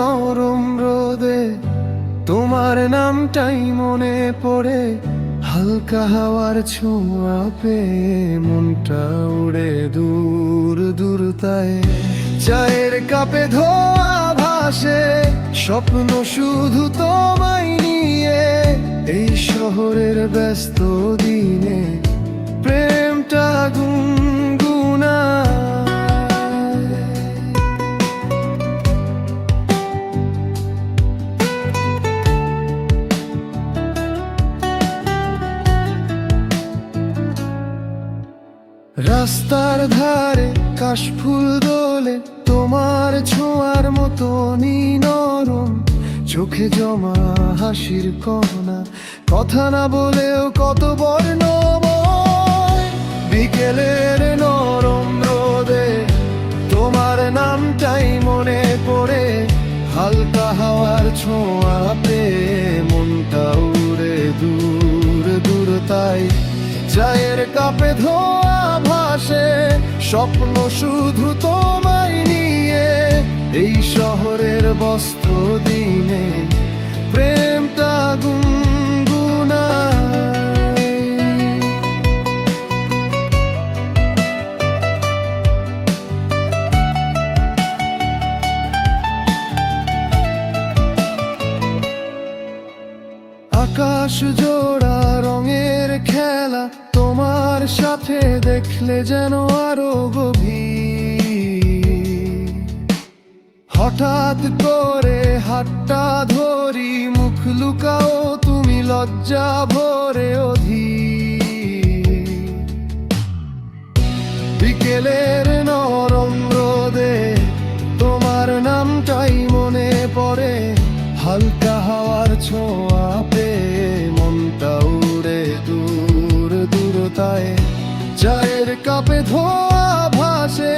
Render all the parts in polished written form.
নরম রোদে তোমার নামটাই মনে পড়ে, হালকা হাওয়ার ছোঁয়া পেয়ে মনটা উড়ে দূর দূরতায়। চায়ের কাপে ধোয়া ভাসে, স্বপ্ন শুধু তোমায় নিয়ে। এই শহরের ব্যস্ত দিনে প্রেমটা গুনগুনায়। রাস্তার ধারে কাশফুল দোলে, তোমার ছোঁয়ার মতনই নরম। চোখে জমা হাসির কণা, কথা না বলেও কত বর্ণময়। বিকেলের নরম রোদে তোমার নামটাই মনে পড়ে, হালকা হাওয়ার ছোঁয়া পেয়ে মনটা উড়ে দূর দূরতায়। চায়ের কাপে ধোয়া ভাসে, স্বপ্ন শুধু তোমায় নিয়ে। এই শহরের ব্যস্ত দিনে প্রেমটা গুনগুনায়। আকাশ জোড়া রঙের খেলা, তোমার সাথে দেখলে যেন আরো গভীর। হঠাৎ করে হাতটা ধরি, মুখ লুকাও তুমি লজ্জা ভরে অধীর। বিকেলের নরম রোদে তোমার নামটাই মনে পড়ে, হালকা হাওয়ার ছোঁয়া পেয়ে মনটা উড়ে দূর দূরতায়। চায়ের কাপে ধোয়া ভাসে,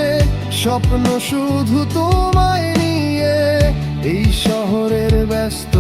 স্বপ্ন শুধু তোমায় নিয়ে। এই শহরের ব্যস্ত